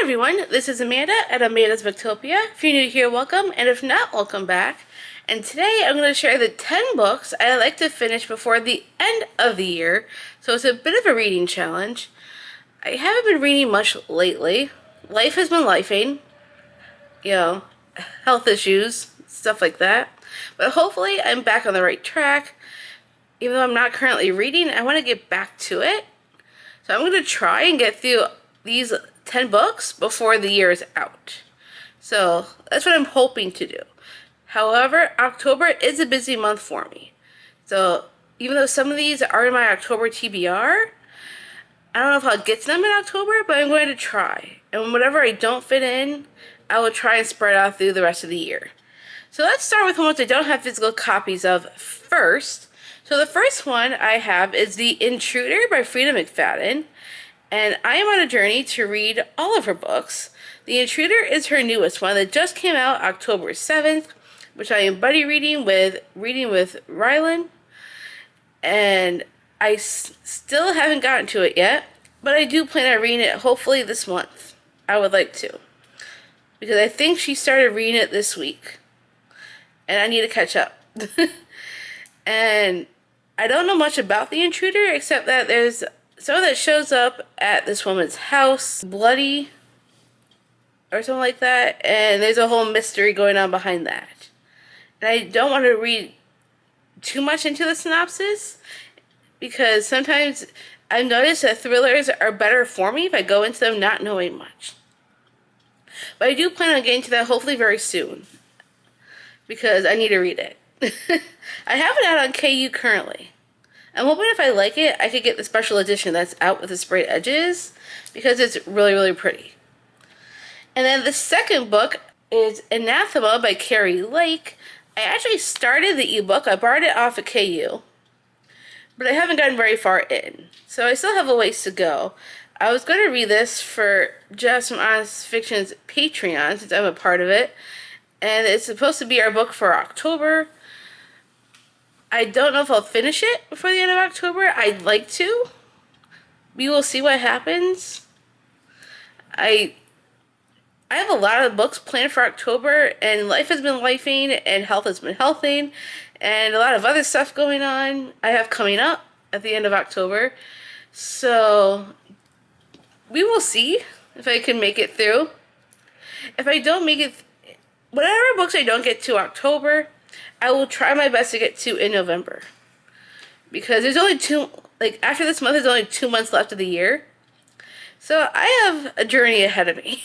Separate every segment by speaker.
Speaker 1: everyone, this is Amanda at Amanda's Booktopia. If you're new here, welcome, and if not, welcome back. And today I'm going to share the 10 books I like to finish before the end of the year, so it's a bit of a reading challenge. I haven't been reading much lately. Life has been lifing, health issues, stuff like that. But hopefully I'm back on the right track. Even though I'm not currently reading, I want to get back to it. So I'm going to try and get through these 10 books before the year is out. So that's what I'm hoping to do. However, October is a busy month for me. So even though some of these are in my October TBR, I don't know if I'll get to them in October, but I'm going to try. And whatever I don't fit in, I will try and spread out through the rest of the year. So let's start with ones I don't have physical copies of first. So the first one I have is The Intruder by Freida McFadden. And I am on a journey to read all of her books. The Intruder is her newest one that just came out October 7th, which I am buddy reading with Rylan. And I still haven't gotten to it yet, but I do plan on reading it hopefully this month. I would like to. Because I think she started reading it this week. And I need to catch up. And I don't know much about The Intruder, except that there's someone that shows up at this woman's house, bloody, or something like that, and there's a whole mystery going on behind that. And I don't want to read too much into the synopsis, because sometimes I've noticed that thrillers are better for me if I go into them not knowing much. But I do plan on getting to that hopefully very soon, because I need to read it. I have it out on KU currently. I'm hoping if I like it, I could get the special edition that's out with the sprayed edges, because it's really, really pretty. And then the second book is Anathema by Carrie Lake. I actually started the ebook. I borrowed it off of KU, but I haven't gotten very far in. So I still have a ways to go. I was going to read this for Just Some Honest Fiction's Patreon, since I'm a part of it. And it's supposed to be our book for October. I don't know if I'll finish it before the end of October. I'd like to. We will see what happens. I have a lot of books planned for October, and life has been lifing, and health has been healthing, and a lot of other stuff going on I have coming up at the end of October. So we will see if I can make it through. If I don't make it, whatever books I don't get to October, I will try my best to get to in November. Because there's only after this month, there's only 2 months left of the year. So I have a journey ahead of me.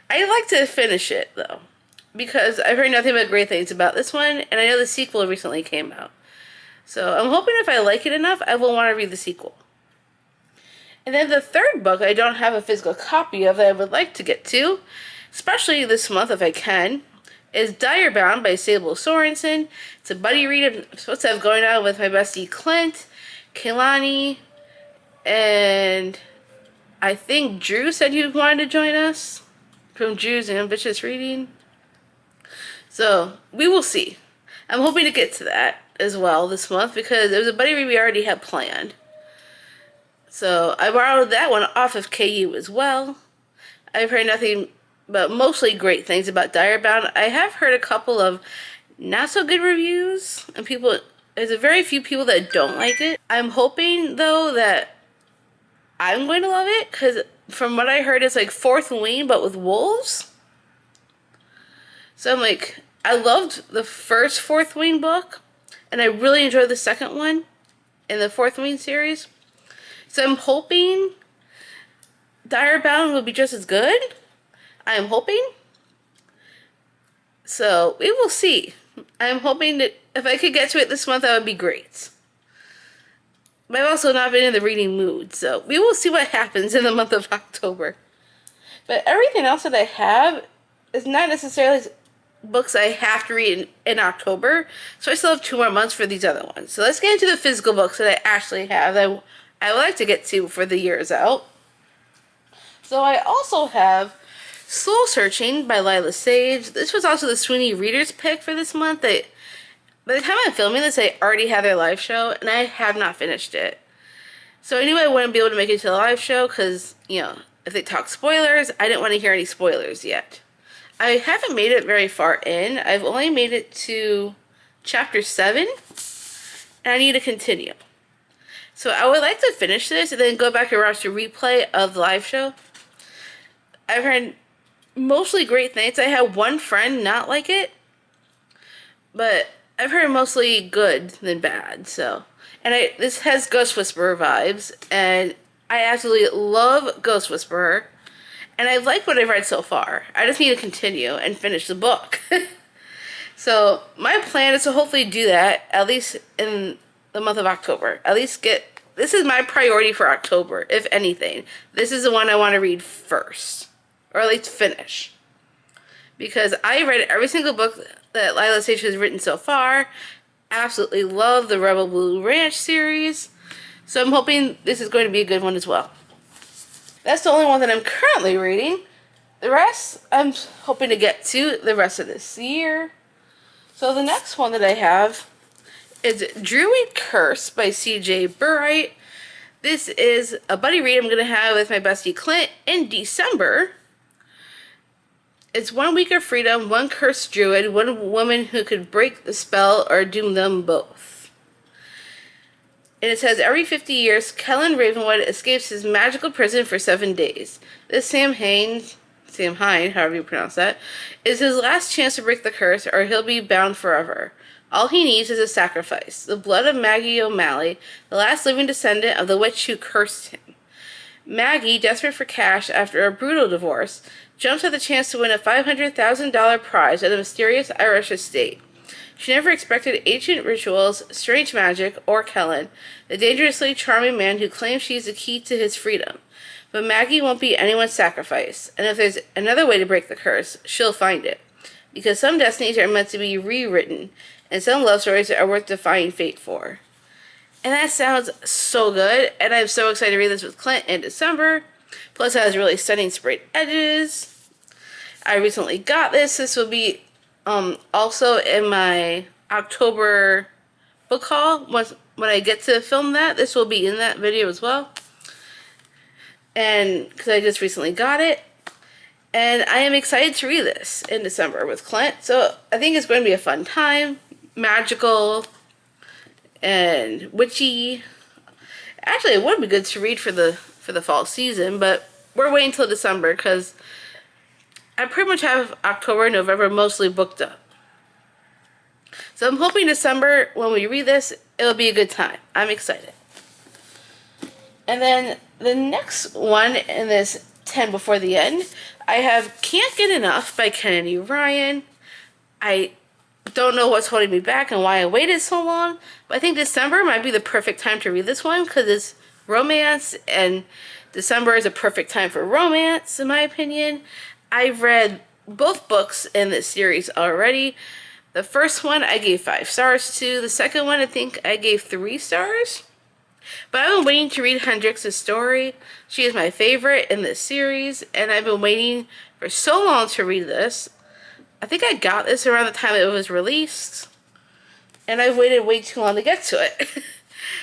Speaker 1: I'd like to finish it, though. Because I've heard nothing but great things about this one, and I know the sequel recently came out. So I'm hoping if I like it enough, I will want to read the sequel. And then the third book I don't have a physical copy of that I would like to get to, especially this month if I can, is Direbound by Sable Sorensen. It's a buddy read I'm supposed to have going on with my bestie Clint, Kaylani, and I think Drew said he wanted to join us from Drew's Ambitious Reading. So we will see. I'm hoping to get to that as well this month, because it was a buddy read we already had planned. So I borrowed that one off of KU as well. I've heard nothing but mostly great things about Direbound. I have heard a couple of not so good reviews, and there's a very few people that don't like it. I'm hoping though that I'm going to love it, because from what I heard it's like Fourth Wing but with wolves. So I'm like, I loved the first Fourth Wing book, and I really enjoyed the second one in the Fourth Wing series. So I'm hoping Direbound will be just as good. I'm hoping. So we will see. I'm hoping that if I could get to it this month, that would be great. But I've also not been in the reading mood, so we will see what happens in the month of October. But everything else that I have is not necessarily books I have to read in October, so I still have 2 more months for these other ones. So let's get into the physical books that I actually have that I would like to get to before the year is out. So I also have Soul Searching by Lila Sage. This was also the Sweeney Reader's pick for this month. By the time I'm filming this, I already have their live show, and I have not finished it. So I knew I wouldn't be able to make it to the live show because, if they talk spoilers, I didn't want to hear any spoilers yet. I haven't made it very far in. I've only made it to chapter 7, and I need to continue. So I would like to finish this and then go back and watch the replay of the live show. I've heard mostly great things. I had one friend not like it, but I've heard mostly good than bad. So, and this has Ghost Whisperer vibes, and I absolutely love Ghost Whisperer, and I like what I've read so far. I just need to continue and finish the book. So my plan is to hopefully do that at least in the month of October. At least this is my priority for October, if anything. This is the one I want to read first, or at least finish. Because I read every single book that Lila Sage has written so far. Absolutely love the Rebel Blue Ranch series. So I'm hoping this is going to be a good one as well. That's the only one that I'm currently reading. The rest, I'm hoping to get to the rest of this year. So the next one that I have is Druid Curse by C.J. Burright. This is a buddy read I'm going to have with my bestie Clint in December. It's 1 week of freedom, one cursed druid, one woman who could break the spell or doom them both. And it says, every 50 years, Kellen Ravenwood escapes his magical prison for 7 days. This Sam Hine, however you pronounce that, is his last chance to break the curse, or he'll be bound forever. All he needs is a sacrifice, the blood of Maggie O'Malley, the last living descendant of the witch who cursed him. Maggie, desperate for cash after a brutal divorce, jumps at the chance to win a $500,000 prize at a mysterious Irish estate. She never expected ancient rituals, strange magic, or Kellen, the dangerously charming man who claims she's the key to his freedom. But Maggie won't be anyone's sacrifice, and if there's another way to break the curse, she'll find it. Because some destinies are meant to be rewritten, and some love stories are worth defying fate for. And that sounds so good, and I'm so excited to read this with Clint in December. Plus it has really stunning sprayed edges. I recently got this. This will be also in my October book haul. When I get to film that, this will be in that video as well. And because I just recently got it. And I am excited to read this in December with Clint. So I think it's going to be a fun time. Magical and witchy. Actually, it would be good to read for the fall season, but we're waiting till December because I pretty much have October and November mostly booked up. So I'm hoping December, when we read this, it'll be a good time. I'm excited. And then the next one in this 10 Before the End, I have Can't Get Enough by Kennedy Ryan. I don't know what's holding me back and why I waited so long, but I think December might be the perfect time to read this one because it's romance, and December is a perfect time for romance, in my opinion. I've read both books in this series already. The first one I gave 5 stars to. The second one I think I gave 3 stars. But I've been waiting to read Hendrix' story. She is my favorite in this series, and I've been waiting for so long to read this. I think I got this around the time it was released, and I waited way too long to get to it.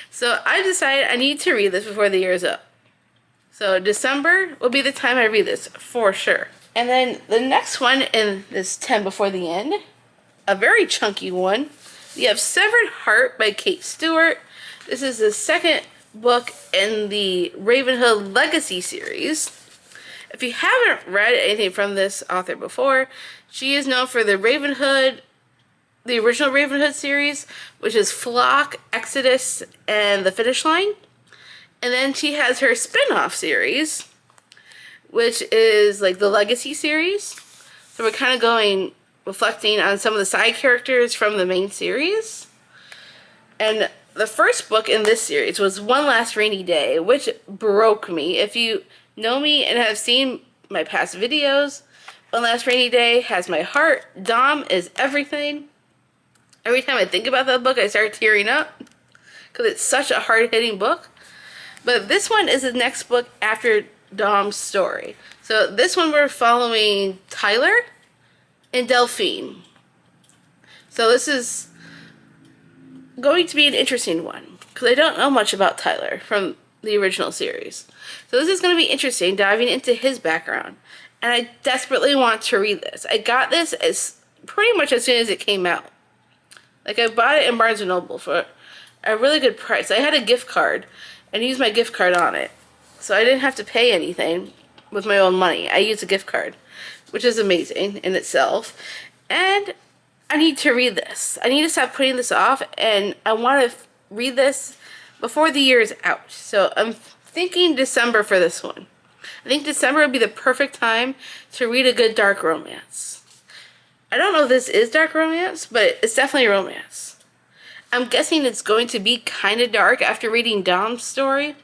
Speaker 1: So I decided I need to read this before the year is up. So December will be the time I read this, for sure. And then the next one in this 10 Before the End, a very chunky one, we have Severed Heart by Kate Stewart. This is the second book in the Ravenhood Legacy series. If you haven't read anything from this author before, she is known for the Ravenhood, the original Ravenhood series, which is Flock, Exodus, and The Finish Line. And then she has her spin-off series, which is like the Legacy series. So we're kind of reflecting on some of the side characters from the main series. And the first book in this series was One Last Rainy Day, which broke me. If you know me and have seen my past videos, One Last Rainy Day has my heart. Dom is everything. Every time I think about that book, I start tearing up because it's such a hard-hitting book. But this one is the next book after Dom's story. So this one we're following Tyler and Delphine. So this is going to be an interesting one because I don't know much about Tyler from the original series. So this is going to be interesting, diving into his background. And I desperately want to read this. I got this as pretty much as soon as it came out. Like, I bought it in Barnes & Noble for a really good price. I had a gift card and used my gift card on it. So I didn't have to pay anything with my own money. I used a gift card, which is amazing in itself. And I need to read this. I need to stop putting this off, and I want to read this before the year is out. So I'm thinking December for this one. I think December would be the perfect time to read a good dark romance. I don't know if this is dark romance, but it's definitely romance. I'm guessing it's going to be kind of dark after reading Dom's story,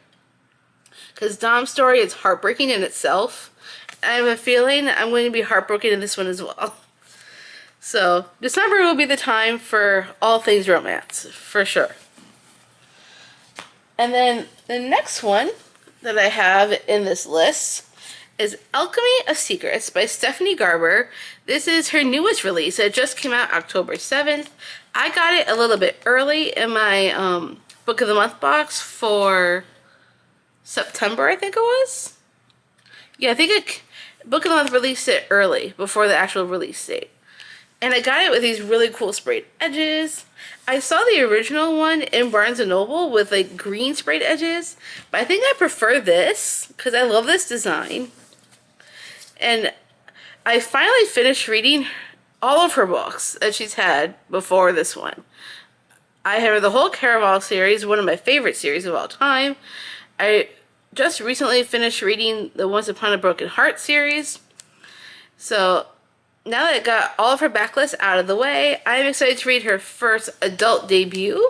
Speaker 1: because Dom's story is heartbreaking in itself. I have a feeling I'm going to be heartbroken in this one as well. So December will be the time for all things romance, for sure. And then the next one that I have in this list is Alchemy of Secrets by Stephanie Garber. This is her newest release. It just came out October 7th. I got it a little bit early in my Book of the Month box for September, I think it was. Yeah, I think Book of the Month released it early, before the actual release date. And I got it with these really cool sprayed edges. I saw the original one in Barnes & Noble with like green sprayed edges, but I think I prefer this because I love this design. And I finally finished reading all of her books that she's had before this one. I have the whole Caraval series, one of my favorite series of all time. I just recently finished reading the Once Upon a Broken Heart series. So now that I got all of her backlist out of the way, I'm excited to read her first adult debut.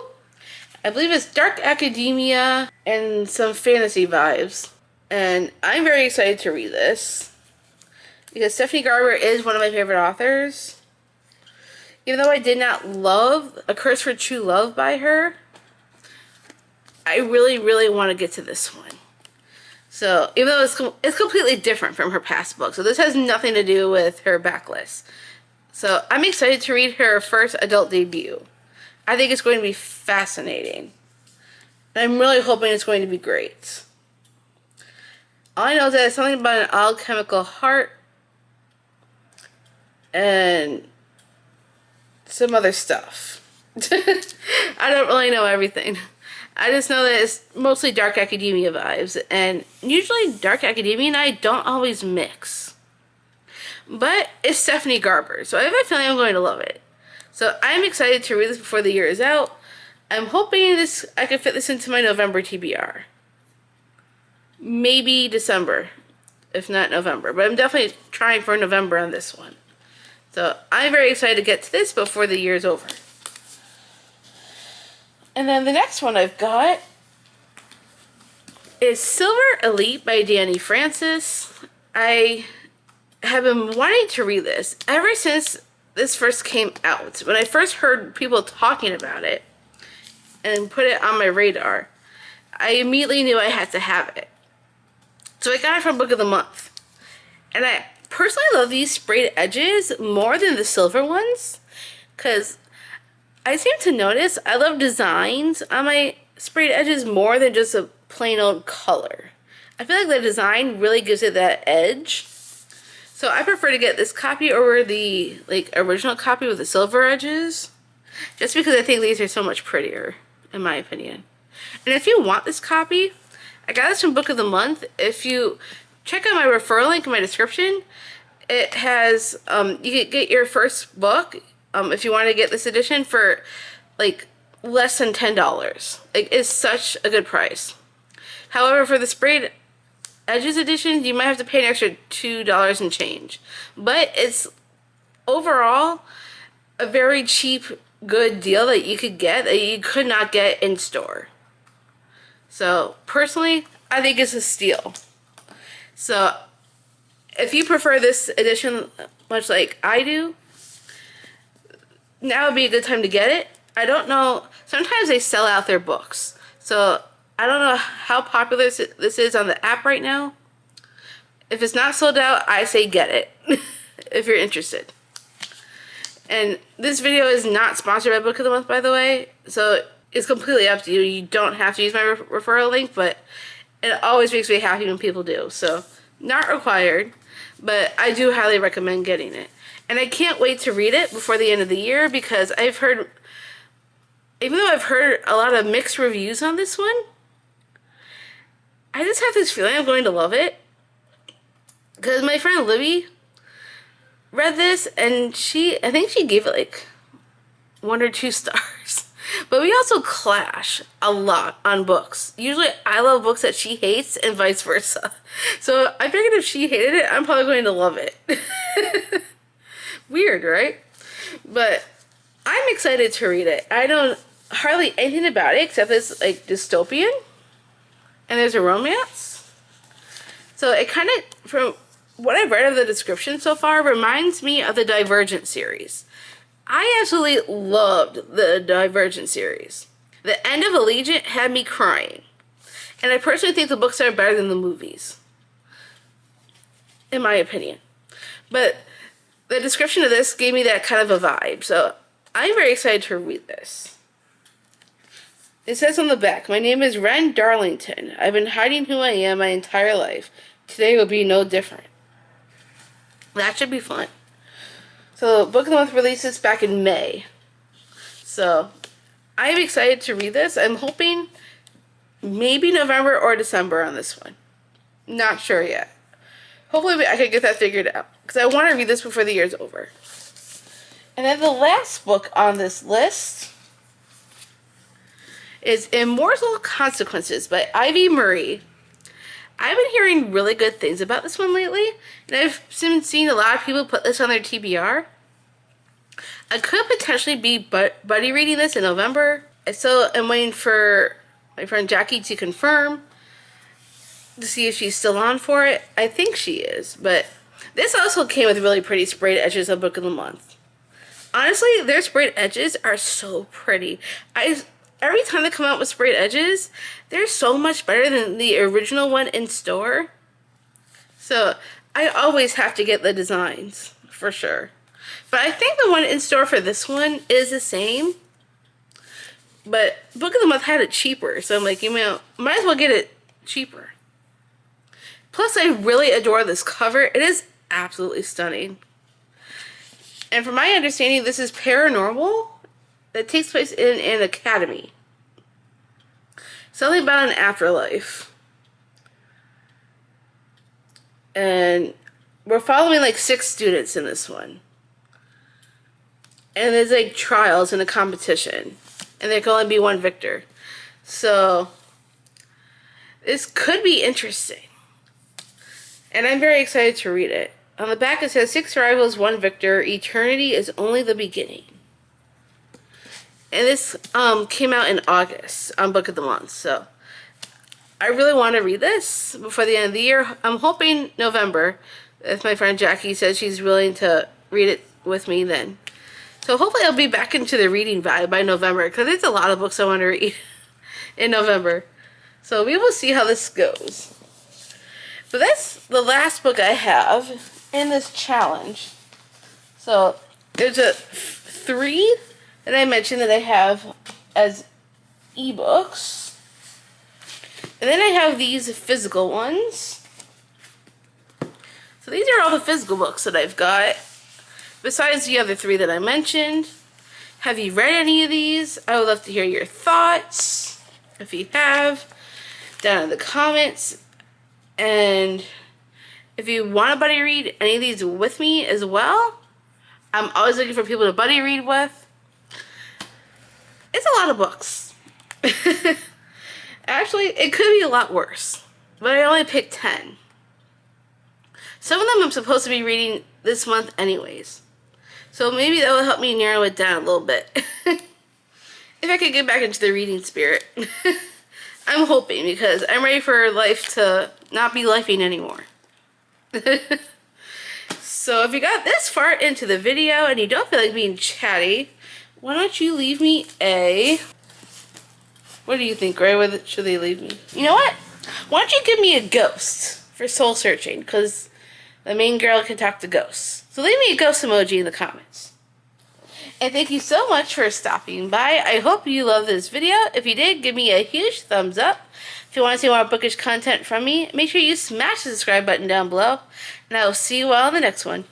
Speaker 1: I believe it's dark academia and some fantasy vibes. And I'm very excited to read this, because Stephanie Garber is one of my favorite authors. Even though I did not love A Curse for True Love by her, I really, really want to get to this one. So, even though it's completely different from her past books. So, this has nothing to do with her backlist. So, I'm excited to read her first adult debut. I think it's going to be fascinating. And I'm really hoping it's going to be great. All I know is that it's something about an alchemical heart and some other stuff. I don't really know everything. I just know that it's mostly dark academia vibes, and usually dark academia and I don't always mix. But it's Stephanie Garber, so I have a feeling I'm going to love it. So I'm excited to read this before the year is out. I'm hoping I can fit this into my November TBR. Maybe December, if not November, but I'm definitely trying for November on this one. So I'm very excited to get to this before the year is over. And then the next one I've got is Silver Elite by Danny Francis. I have been wanting to read this ever since this first came out. When I first heard people talking about it and put it on my radar, I immediately knew I had to have it. So I got it from Book of the Month. And I personally love these sprayed edges more than the silver ones, because I seem to notice I love designs on my sprayed edges more than just a plain old color. I feel like the design really gives it that edge. So I prefer to get this copy over the original copy with the silver edges, just because I think these are so much prettier, in my opinion. And if you want this copy, I got this from Book of the Month. If you check out my referral link in my description, it has, you can get your first book, if you want to get this edition, for like less than $10. It's such a good price. However, for the sprayed edges edition, you might have to pay an extra $2 and change. But it's overall a very cheap, good deal that you could get that you could not get in store. So personally, I think it's a steal. So if you prefer this edition much like I do, now would be a good time to get it. I don't know, sometimes they sell out their books. So I don't know how popular this is on the app right now. If it's not sold out, I say get it if you're interested. And this video is not sponsored by Book of the Month, by the way. So it's completely up to you. You don't have to use my referral link, but It always makes me happy when people do. So, not required, but I do highly recommend getting it. And I can't wait to read it before the end of the year because I've heard, even though I've heard a lot of mixed reviews on this one, I just have this feeling I'm going to love it. Because my friend Libby read this and I think she gave it like 1 or 2 stars. But we also clash a lot on books. Usually I love books that she hates and vice versa. So I figured if she hated it, I'm probably going to love it. Weird, right? But I'm excited to read it. I don't hardly anything about it except it's like dystopian. And there's a romance. So it kind of, from what I've read of the description so far, reminds me of the Divergent series. I absolutely loved the Divergent series. The end of Allegiant had me crying. And I personally think the books are better than the movies. In my opinion. But the description of this gave me that kind of a vibe. So I'm very excited to read this. It says on the back, my name is Ren Darlington. I've been hiding who I am my entire life. Today will be no different. That should be fun. So, Book of the Month releases back in May. So, I'm excited to read this. I'm hoping maybe November or December on this one. Not sure yet. Hopefully I can get that figured out. Because I want to read this before the year's over. And then the last book on this list is Immortal Consequences by Ivy Marie. I've been hearing really good things about this one lately, and I've been seeing a lot of people put this on their TBR. I could potentially be buddy reading this in November. I still am waiting for my friend Jackie to confirm to see if she's still on for it. I think she is, but this also came with really pretty sprayed edges of Book of the Month. Honestly, their sprayed edges are so pretty. Every time they come out with sprayed edges, they're so much better than the original one in store. So, I always have to get the designs, for sure. But I think the one in store for this one is the same. But Book of the Month had it cheaper, so I'm like, might as well get it cheaper. Plus, I really adore this cover. It is absolutely stunning. And from my understanding, this is paranormal. That takes place in an academy. Something about an afterlife. And we're following like 6 students in this one. And there's like trials and a competition. And there can only be one victor. So, this could be interesting. And I'm very excited to read it. On the back it says, 6 rivals, 1 victor. Eternity is only the beginning. And this came out in August on Book of the Month. So I really want to read this before the end of the year. I'm hoping November, if my friend Jackie says she's willing to read it with me then. So hopefully I'll be back into the reading vibe by November. Because there's a lot of books I want to read in November. So we will see how this goes. But that's the last book I have in this challenge. So there's 3 that I mentioned that I have as ebooks. And then I have these physical ones. So these are all the physical books that I've got. Besides the other 3 that I mentioned. Have you read any of these? I would love to hear your thoughts. If you have, down in the comments. And if you want to buddy read any of these with me as well, I'm always looking for people to buddy read with. It's a lot of books. Actually, it could be a lot worse. But I only picked 10. Some of them I'm supposed to be reading this month anyways. So maybe that will help me narrow it down a little bit. If I could get back into the reading spirit. I'm hoping, because I'm ready for life to not be lifing anymore. So if you got this far into the video and you don't feel like being chatty, why don't you leave me a... What do you think, Gray? What should they leave me? You know what? Why don't you give me a ghost for soul searching? Because the main girl can talk to ghosts. So leave me a ghost emoji in the comments. And thank you so much for stopping by. I hope you loved this video. If you did, give me a huge thumbs up. If you want to see more bookish content from me, make sure you smash the subscribe button down below. And I will see you all in the next one.